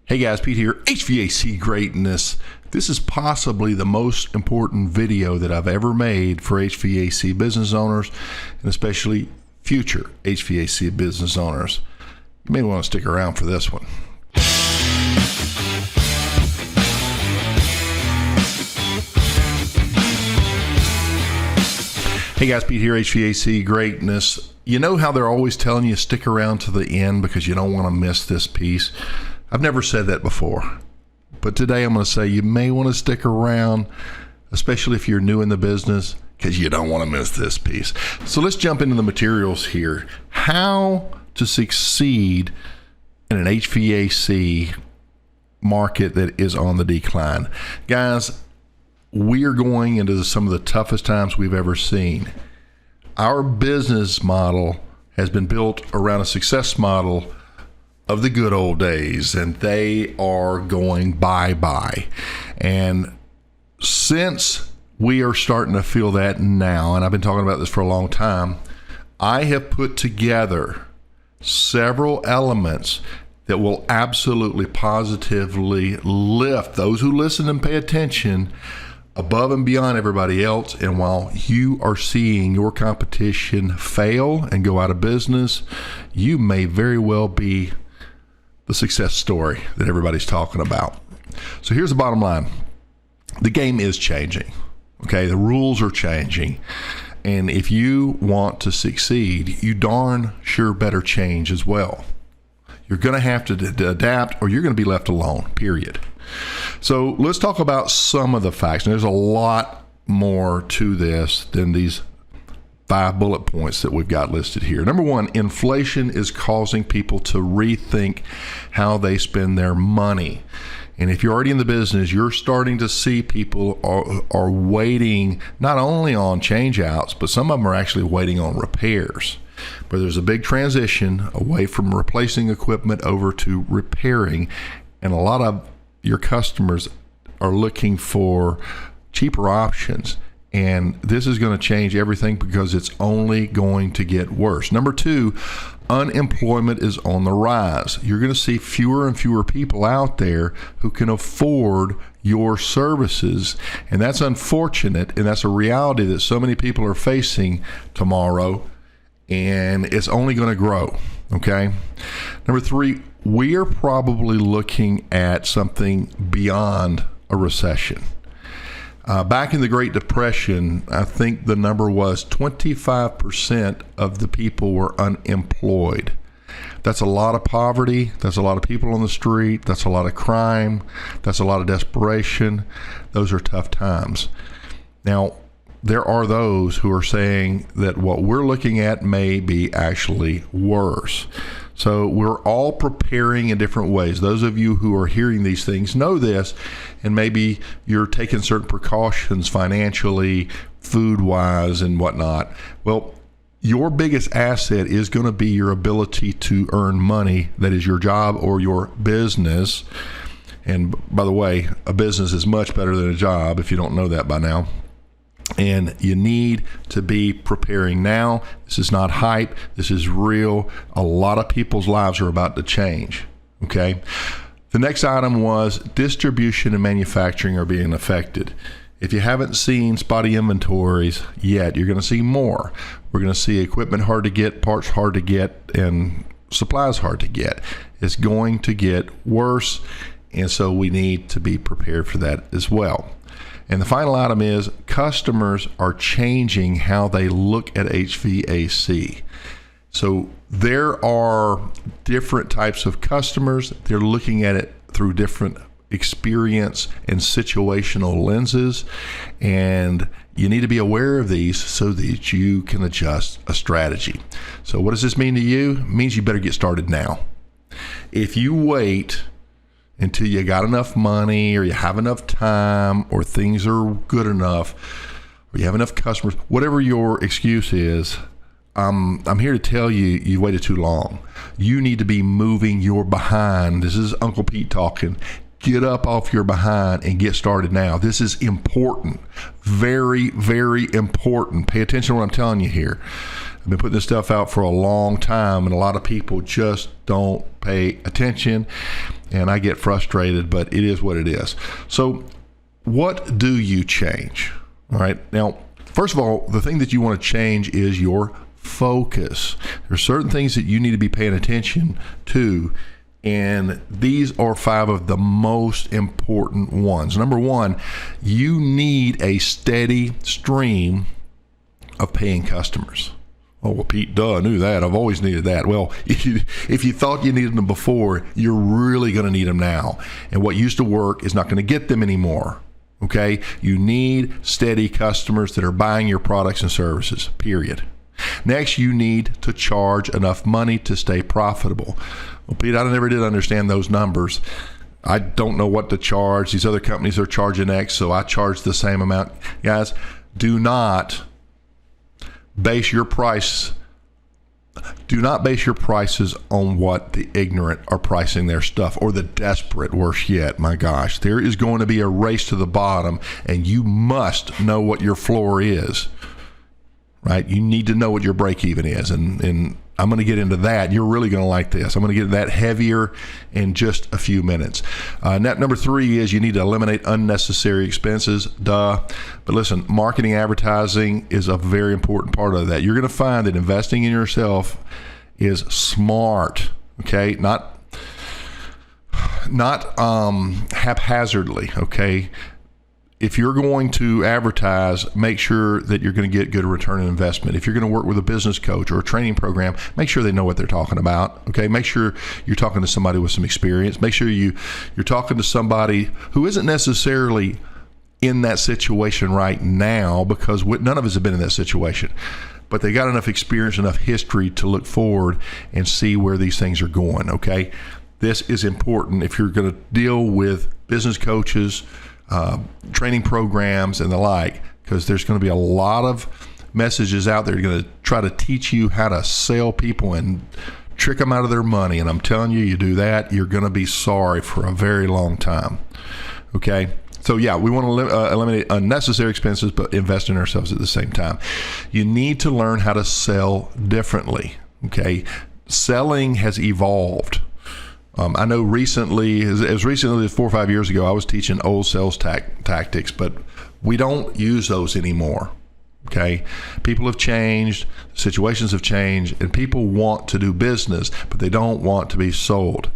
Hey guys, Pete here, HVAC Greatness. This is possibly the most important video that I've ever made for HVAC business owners, and especially future HVAC business owners. You may want to stick around for this one. Hey guys, Pete here, HVAC Greatness. You know how they're always telling you stick around to the end because you don't want to miss this piece? I've never said that before, but today I'm going to say you may want to stick around, especially if you're new in the business, because you don't want to miss this piece. So let's jump into the materials here. How to succeed in an HVAC market that is on the decline. Guys, we are going into some of the toughest times we've ever seen. Our business model has been built around a success model of the good old days, and they are going bye-bye. And since we are starting to feel that now, and I've been talking about this for a long time, I have put together several elements that will absolutely positively lift those who listen and pay attention above and beyond everybody else. And while you are seeing your competition fail and go out of business, you may very well be the success story that everybody's talking about. So here's the bottom line. The game is changing. Okay, the rules are changing. And if you want to succeed, you darn sure better change as well. You're going to have to adapt, or you're going to be left alone, period. So let's talk about some of the facts. And there's a lot more to this than these 5 bullet points that we've got listed here. Number one, inflation is causing people to rethink how they spend their money. And if you're already in the business, you're starting to see people are waiting not only on change outs, but some of them are actually waiting on repairs. But there's a big transition away from replacing equipment over to repairing. And a lot of your customers are looking for cheaper options. And this is going to change everything because it's only going to get worse. Number two, unemployment is on the rise. You're going to see fewer and fewer people out there who can afford your services. And that's unfortunate. And that's a reality that so many people are facing tomorrow. And it's only going to grow. Okay. Number three, we are probably looking at something beyond a recession. Back in the Great Depression, I think the number was 25% of the people were unemployed. That's a lot of poverty. That's a lot of people on the street. That's a lot of crime. That's a lot of desperation. Those are tough times. Now, there are those who are saying that what we're looking at may be actually worse. So we're all preparing in different ways. Those of you who are hearing these things know this, and maybe you're taking certain precautions financially, food-wise, and whatnot. Well, your biggest asset is going to be your ability to earn money. That is your job or your business. And by the way, a business is much better than a job if you don't know that by now. And you need to be preparing now. This is not hype. This is real. A lot of people's lives are about to change. Okay. The next item was distribution and manufacturing are being affected. If you haven't seen spotty inventories yet, you're going to see more. We're going to see equipment hard to get, parts hard to get, and supplies hard to get. It's going to get worse. And so we need to be prepared for that as well. And the final item is customers are changing how they look at HVAC. So there are different types of customers. They're looking at it through different experience and situational lenses. And you need to be aware of these so that you can adjust a strategy. So what does this mean to you? It means you better get started now. If you wait until you got enough money, or you have enough time, or things are good enough, or you have enough customers, whatever your excuse is, I'm here to tell you, you waited too long. You need to be moving your behind. This is Uncle Pete talking. Get up off your behind and get started now. This is important. Very, very important. Pay attention to what I'm telling you here. I've been putting this stuff out for a long time, and a lot of people just don't pay attention, and I get frustrated, but it is what it is. So what do you change? All right. Now, first of all, the thing that you want to change is your focus. There are certain things that you need to be paying attention to, and these are 5 of the most important ones. Number 1, you need a steady stream of paying customers. Oh, well, Pete, duh, I knew that. I've always needed that. Well, if you thought you needed them before, you're really going to need them now. And what used to work is not going to get them anymore. Okay? You need steady customers that are buying your products and services, period. Next, you need to charge enough money to stay profitable. Well, Pete, I never did understand those numbers. I don't know what to charge. These other companies are charging X, so I charge the same amount. Guys, do not base your prices on what the ignorant are pricing their stuff, or the desperate, worse yet. My gosh, there is going to be a race to the bottom, and you must know what your floor is, right? You need to know what your break even is, and I'm going to get into that. You're really going to like this. I'm going to get that heavier in just a few minutes. Number 3 is you need to eliminate unnecessary expenses. Duh. But listen, marketing, advertising is a very important part of that. You're going to find that investing in yourself is smart, okay? Not haphazardly, okay? If you're going to advertise, make sure that you're going to get good return on investment. If you're going to work with a business coach or a training program, make sure they know what they're talking about. Okay, make sure you're talking to somebody with some experience. Make sure you're talking to somebody who isn't necessarily in that situation right now, because none of us have been in that situation. But they got enough experience, enough history to look forward and see where these things are going. Okay, this is important if you're going to deal with business coaches, training programs and the like, because there's going to be a lot of messages out there going to try to teach you how to sell people and trick them out of their money. And I'm telling you, you do that, you're going to be sorry for a very long time. Okay. So yeah, we want to eliminate unnecessary expenses, but invest in ourselves at the same time. You need to learn how to sell differently. Okay. Selling has evolved. I know recently, as recently as 4 or 5 years ago, I was teaching old sales tactics, but we don't use those anymore. Okay, people have changed, situations have changed, and people want to do business, but they don't want to be sold.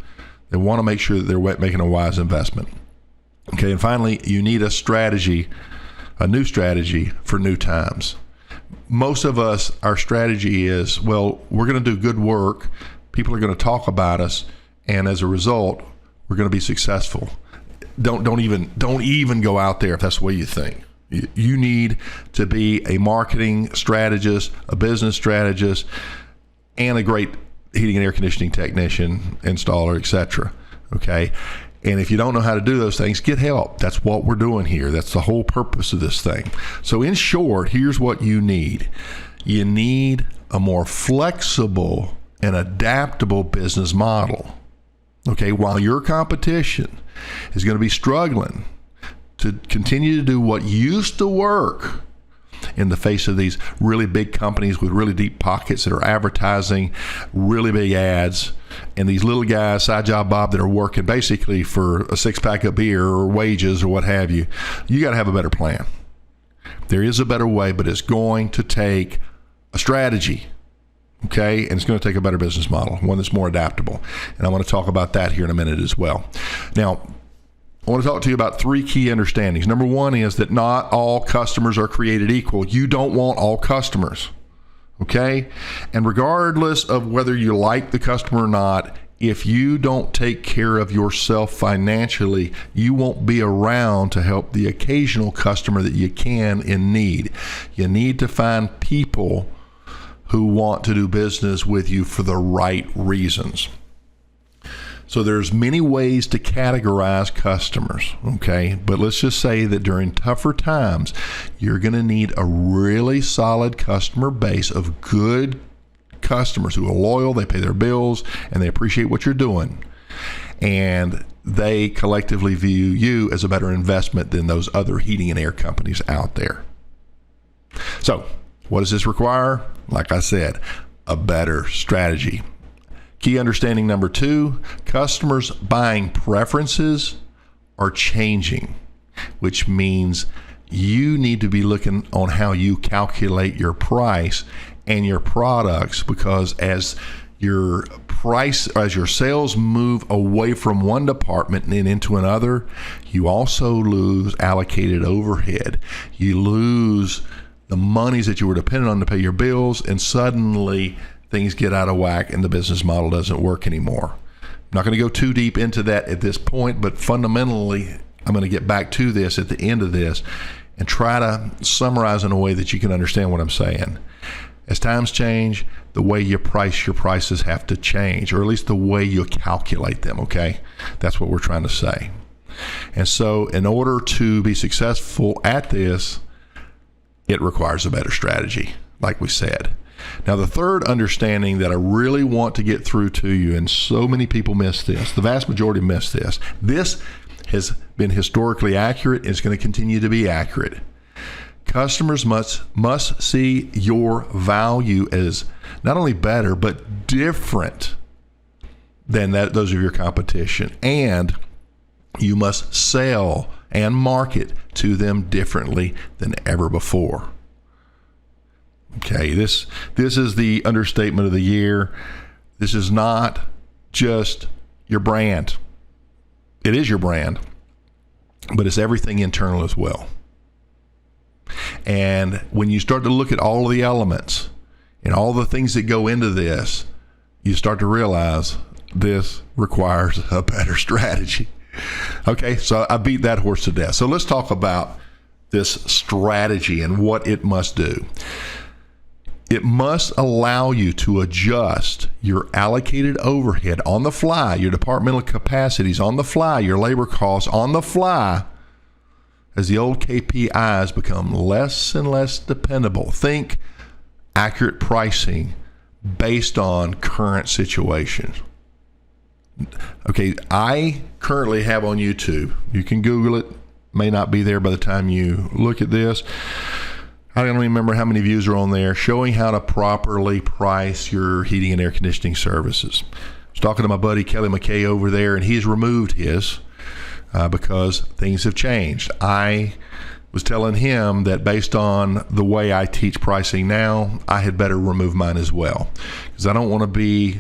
They want to make sure that they're making a wise investment. Okay, and finally, you need a strategy, a new strategy for new times. Most of us, our strategy is, well, we're going to do good work. People are going to talk about us. And as a result, we're going to be successful. Don't even go out there if that's the way you think. You need to be a marketing strategist, a business strategist, and a great heating and air conditioning technician, installer, etc. Okay? And if you don't know how to do those things, get help. That's what we're doing here. That's the whole purpose of this thing. So in short, here's what you need. You need a more flexible and adaptable business model. Okay, while your competition is going to be struggling to continue to do what used to work in the face of these really big companies with really deep pockets that are advertising really big ads, and these little guys, side job Bob, that are working basically for a 6-pack of beer or wages or what have you, you got to have a better plan. There is a better way, but it's going to take a strategy. Okay, and it's going to take a better business model, one that's more adaptable. And I want to talk about that here in a minute as well. Now, I want to talk to you about 3 key understandings. Number 1 is that not all customers are created equal. You don't want all customers. Okay? And regardless of whether you like the customer or not, if you don't take care of yourself financially, you won't be around to help the occasional customer that you can in need. You need to find people who want to do business with you for the right reasons. So there's many ways to categorize customers, okay? But let's just say that during tougher times, you're going to need a really solid customer base of good customers who are loyal, they pay their bills, and they appreciate what you're doing. And they collectively view you as a better investment than those other heating and air companies out there. So what does this require? like I said, a better strategy. Key understanding number 2, customers' buying preferences are changing, which means you need to be looking on how you calculate your price and your products, because as your sales move away from one department and into another, you also lose allocated overhead. You lose the monies that you were dependent on to pay your bills, and suddenly things get out of whack and the business model doesn't work anymore. I'm not going to go too deep into that at this point, but fundamentally, I'm going to get back to this at the end of this and try to summarize in a way that you can understand what I'm saying. As times change, the way you price your prices have to change, or at least the way you calculate them, okay? That's what we're trying to say. And so in order to be successful at this, it requires a better strategy, like we said. Now, the third understanding that I really want to get through to you, and so many people miss this, the vast majority miss this. This has been historically accurate and is going to continue to be accurate. Customers must see your value as not only better, but different than those of your competition. And you must sell and market to them differently than ever before. Okay, this is the understatement of the year. This is not just your brand. It is your brand, but it's everything internal as well. And when you start to look at all of the elements and all the things that go into this, you start to realize this requires a better strategy. Okay, so I beat that horse to death. So let's talk about this strategy and what it must do. It must allow you to adjust your allocated overhead on the fly, your departmental capacities on the fly, your labor costs on the fly, as the old KPIs become less and less dependable. Think accurate pricing based on current situations. Okay, I currently have on YouTube, you can Google it, may not be there by the time you look at this. I don't remember how many views are on there, showing how to properly price your heating and air conditioning services. I was talking to my buddy Kelly McKay over there, and he's removed his because things have changed. I was telling him that based on the way I teach pricing now, I had better remove mine as well, because I don't want to be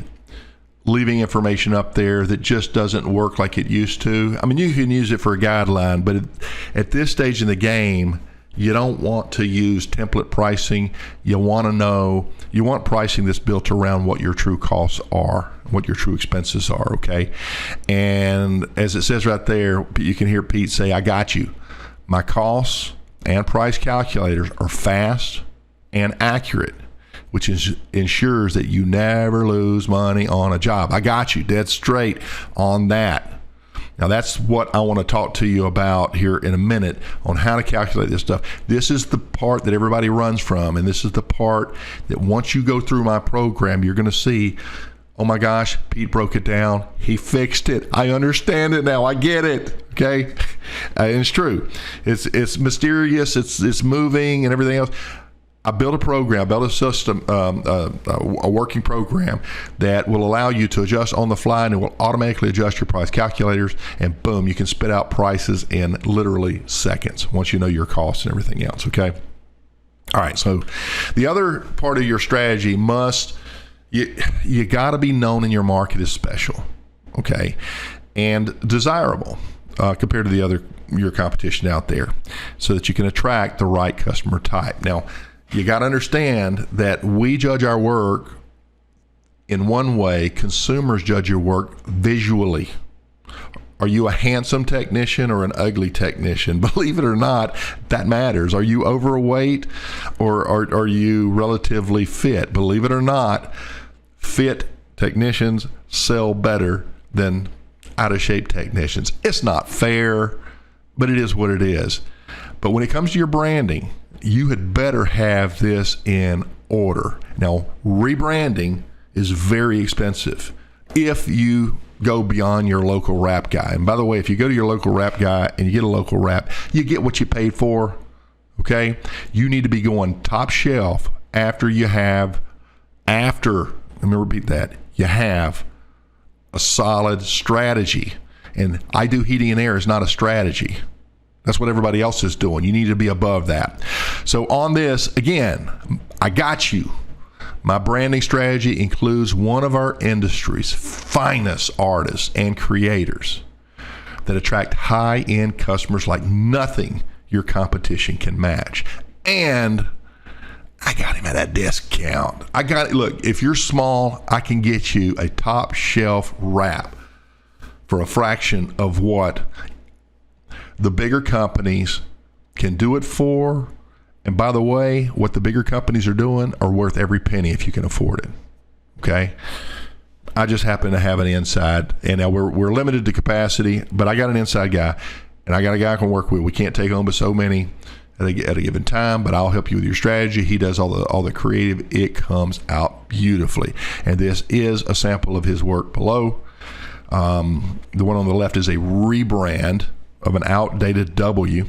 leaving information up there that just doesn't work like it used to. I mean, you can use it for a guideline, but at this stage in the game, you don't want to use template pricing. You want pricing that's built around what your true costs are, what your true expenses are, okay? And as it says right there, you can hear Pete say, I got you. My costs and price calculators are fast and accurate, which ensures that you never lose money on a job. I got you, dead straight on that. Now, that's what I want to talk to you about here in a minute on how to calculate this stuff. This is the part that everybody runs from, and this is the part that once you go through my program, you're going to see, oh my gosh, Pete broke it down. He fixed it. I understand it now. I get it. Okay? And it's true. It's mysterious. It's moving and everything else. I built a program, I built a system, a working program that will allow you to adjust on the fly, and it will automatically adjust your price calculators, and boom, you can spit out prices in literally seconds once you know your costs and everything else, okay? All right, so the other part of your strategy you got to be known in your market as special, okay, and desirable compared to your competition out there, so that you can attract the right customer type. Now, you got to understand that we judge our work in one way. Consumers judge your work visually. Are you a handsome technician or an ugly technician? Believe it or not, that matters. Are you overweight or are you relatively fit? Believe it or not, fit technicians sell better than out-of-shape technicians. It's not fair, but it is what it is. But when it comes to your branding, you had better have this in order. Now, rebranding is very expensive if you go beyond your local wrap guy. And by the way, if you go to your local wrap guy and you get a local wrap, you get what you paid for, okay? You need to be going top shelf after let me repeat that, you have a solid strategy. And I Do Heating and Air is not a strategy. That's what everybody else is doing. You need to be above that. So on this, again, I got you. My branding strategy includes one of our industry's finest artists and creators that attract high-end customers like nothing your competition can match. And I got him at a discount. Look, if you're small, I can get you a top shelf wrap for a fraction of what the bigger companies can do it for. And by the way, what the bigger companies are doing are worth every penny if you can afford it. Okay? I just happen to have an inside, and now we're limited to capacity, but I got an inside guy, and I got a guy I can work with. We can't take on but so many at a given time, but I'll help you with your strategy. He does all the creative. It comes out beautifully. And this is a sample of his work below. The one on the left is a rebrand of an outdated W,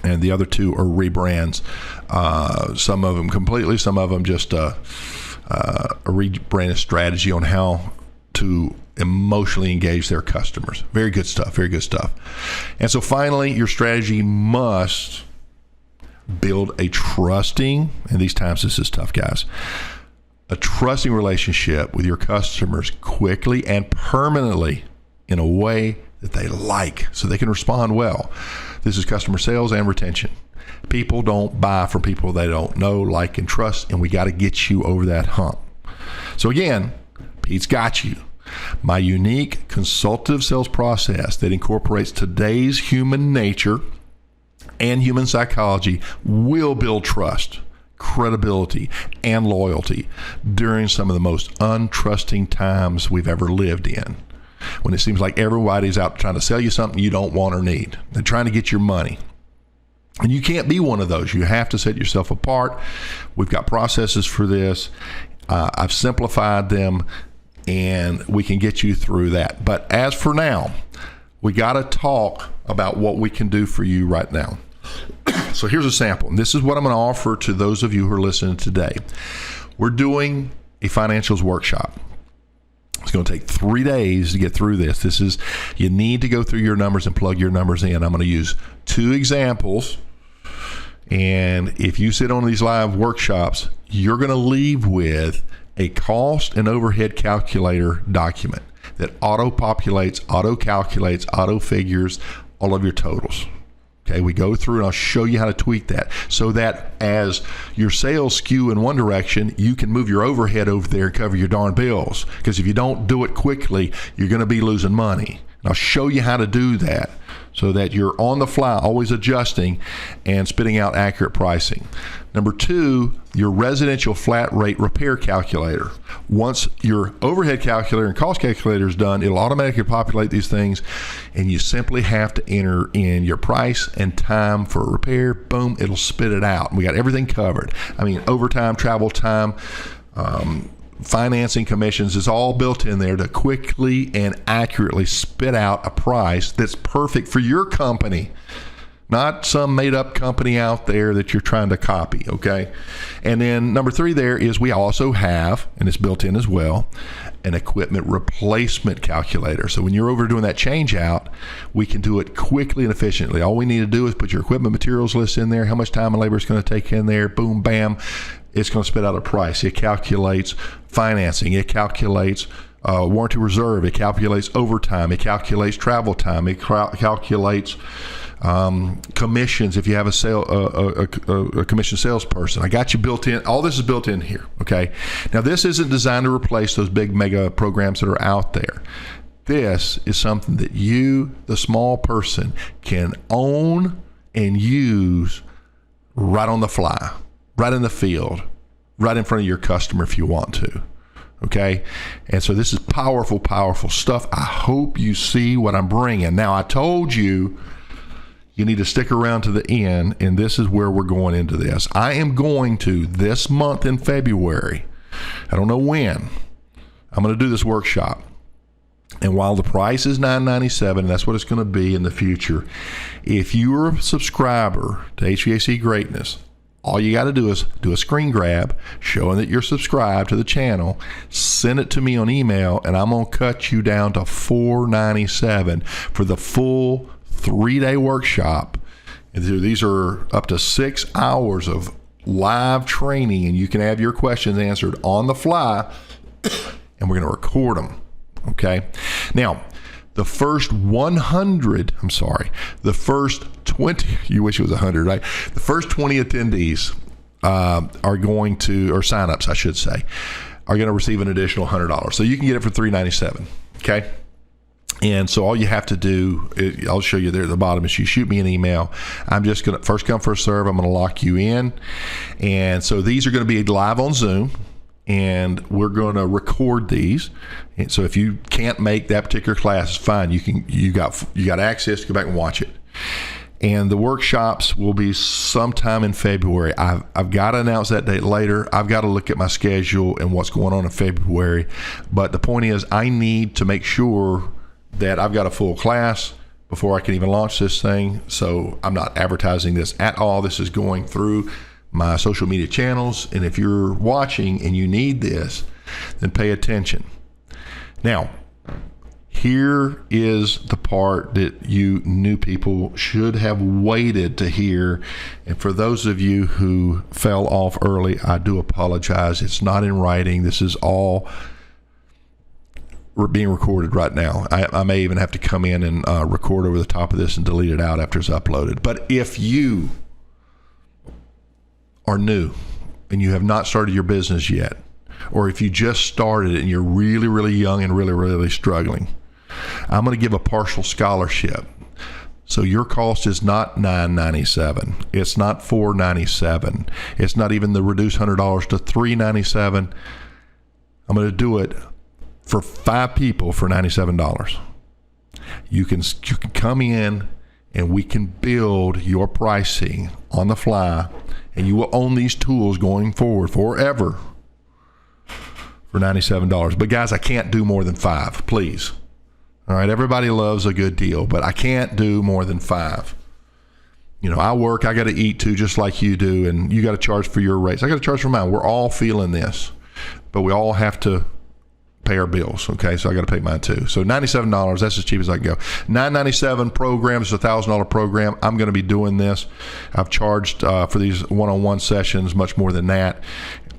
and the other two are rebrands. Some of them completely, some of them just a rebranded strategy on how to emotionally engage their customers. Very good stuff, very good stuff. And so finally, your strategy must build a trusting, and these times this is tough, guys, a trusting relationship with your customers quickly and permanently in a way that they like so they can respond well. This is customer sales and retention. People don't buy from people they don't know, like, and trust, and we got to get you over that hump. So again, Pete's got you. My unique consultative sales process that incorporates today's human nature and human psychology will build trust, credibility, and loyalty during some of the most untrusting times we've ever lived in, when it seems like everybody's out trying to sell you something you don't want or need. They're trying to get your money. And you can't be one of those. You have to set yourself apart. We've got processes for this. I've simplified them, and we can get you through that. But as for now, we got to talk about what we can do for you right now. So here's a sample. And this is what I'm going to offer to those of you who are listening today. We're doing a financials workshop. It's going to take 3 days to get through this. You need to go through your numbers and plug your numbers in. I'm going to use 2 examples. And if you sit on these live workshops, you're going to leave with a cost and overhead calculator document that auto-populates, auto-calculates, auto-figures all of your totals. Okay, we go through and I'll show you how to tweak that so that as your sales skew in one direction, you can move your overhead over there and cover your darn bills. Because if you don't do it quickly, you're going to be losing money. And I'll show you how to do that so that you're on the fly, always adjusting and spitting out accurate pricing. Number 2, your residential flat rate repair calculator. Once your overhead calculator and cost calculator is done, it'll automatically populate these things, and you simply have to enter in your price and time for a repair. Boom, it'll spit it out. And we got everything covered. I mean, overtime, travel time, financing commissions is all built in there to quickly and accurately spit out a price that's perfect for your company, not some made-up company out there that you're trying to copy, okay? And then number 3 there is we also have, and it's built in as well, an equipment replacement calculator. So when you're overdoing that change out, we can do it quickly and efficiently. All we need to do is put your equipment materials list in there, how much time and labor it's going to take in there, boom, bam, it's going to spit out a price. It calculates financing. It calculates warranty reserve. It calculates overtime. It calculates travel time. It calculates commissions if you have a commission salesperson. I got you built in. All this is built in here, okay? Now, this isn't designed to replace those big mega programs that are out there. This is something that you, the small person, can own and use right on the fly, right in the field, right in front of your customer if you want to. Okay? And so this is powerful, powerful stuff. I hope you see what I'm bringing. Now, I told you you need to stick around to the end, and this is where we're going into this. I am going to, this month in February, I don't know when, I'm going to do this workshop. And while the price is $9.97, and that's what it's going to be in the future, if you're a subscriber to HVAC Greatness, All you got to do is do a screen grab showing that you're subscribed to the channel, send it to me on email, and I'm going to cut you down to $497 for the full 3-day workshop. And these are up to 6 hours of live training, and you can have your questions answered on the fly, and we're going to record them. Okay? Now, the first 20, you wish it was 100, right? The first 20 attendees are going to, or signups, I should say, are going to receive an additional $100. So you can get it for $397. Okay? And so all you have to do, I'll show you there at the bottom, is you shoot me an email. I'm just going to, first come, first serve, I'm going to lock you in. And so these are going to be live on Zoom, and we're going to record these. And so if you can't make that particular class, it's fine. You got access to go back and watch it. And the workshops will be sometime in February. I've got to announce that date later. I've got to look at my schedule and what's going on in February. But the point is, I need to make sure that I've got a full class before I can even launch this thing. So I'm not advertising this at all. This is going through my social media channels. And if you're watching and you need this, then pay attention. Now, here is the part that you new people should have waited to hear. And for those of you who fell off early, I do apologize. It's not in writing. This is all being recorded right now. I may even have to come in and record over the top of this and delete it out after it's uploaded. But if you are new and you have not started your business yet, or if you just started and you're really, really young and really, really struggling, I'm going to give a partial scholarship. So your cost is not $997. It's not $497. It's not even the reduced $100 to $397. I'm going to do it for 5 people for $97. You can come in and we can build your pricing on the fly, and you will own these tools going forward forever for $97. But guys, I can't do more than 5, please. All right, everybody loves a good deal, but I can't do more than 5. You know, I work, I got to eat too, just like you do, and you got to charge for your rates. I got to charge for mine. We're all feeling this, but we all have to pay our bills. Okay, so I got to pay mine too. So $97, that's as cheap as I can go. $997 program is a $1,000 program. I'm going to be doing this. I've charged for these one-on-one sessions much more than that,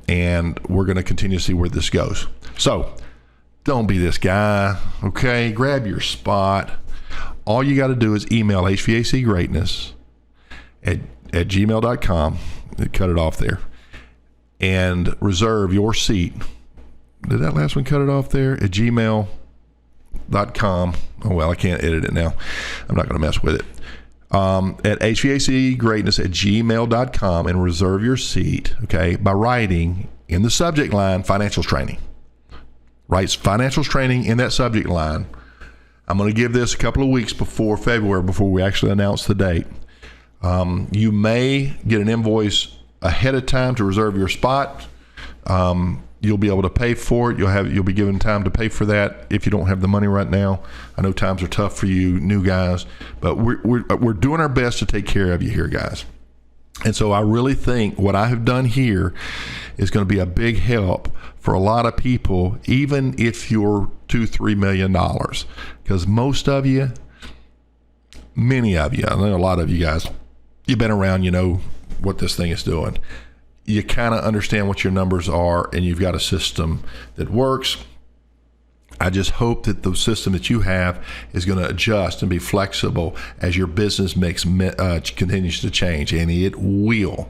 and we're going to continue to see where this goes. So don't be this guy. Okay, grab your spot. All you got to do is email hvacgreatness at gmail.com. Cut it off there and reserve your seat. Did that last one cut it off there? At gmail.com. Oh, well, I can't edit it now. I'm not going to mess with it. At hvacgreatness at gmail.com, and reserve your seat, okay, by writing in the subject line, financials training. Write financials training in that subject line. I'm going to give this a couple of weeks before February, before we actually announce the date. You may get an invoice ahead of time to reserve your spot. You'll be able to pay for it. You'll be given time to pay for that if you don't have the money right now. I know times are tough for you new guys, but we're doing our best to take care of you here, guys. And so I really think what I have done here is going to be a big help for a lot of people, even if you're $2-3 million, because most of you, many of you, I know a lot of you guys, you've been around, you know what this thing is doing. You kind of understand what your numbers are, and you've got a system that works. I just hope that the system that you have is going to adjust and be flexible as your business mix continues to change, and it will.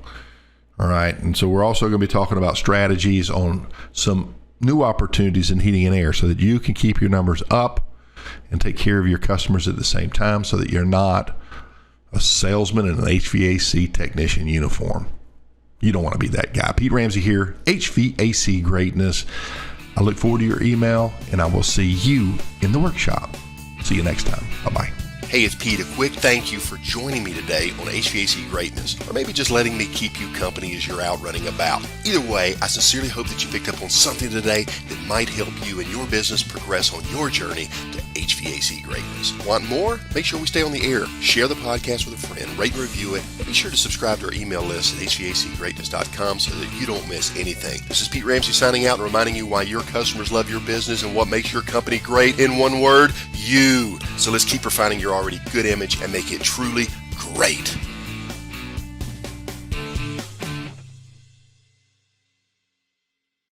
All right. And so we're also going to be talking about strategies on some new opportunities in heating and air so that you can keep your numbers up and take care of your customers at the same time, so that you're not a salesman in an HVAC technician uniform. You don't want to be that guy. Pete Ramsey here, HVAC Greatness. I look forward to your email, and I will see you in the workshop. See you next time. Bye-bye. Hey, it's Pete. A quick thank you for joining me today on HVAC Greatness, or maybe just letting me keep you company as you're out running about. Either way, I sincerely hope that you picked up on something today that might help you and your business progress on your journey to HVAC Greatness. Want more? Make sure we stay on the air. Share the podcast with a friend, rate and review it, and be sure to subscribe to our email list at hvacgreatness.com so that you don't miss anything. This is Pete Ramsey signing out and reminding you why your customers love your business and what makes your company great. In one word, you. So let's keep refining your already good image and make it truly great.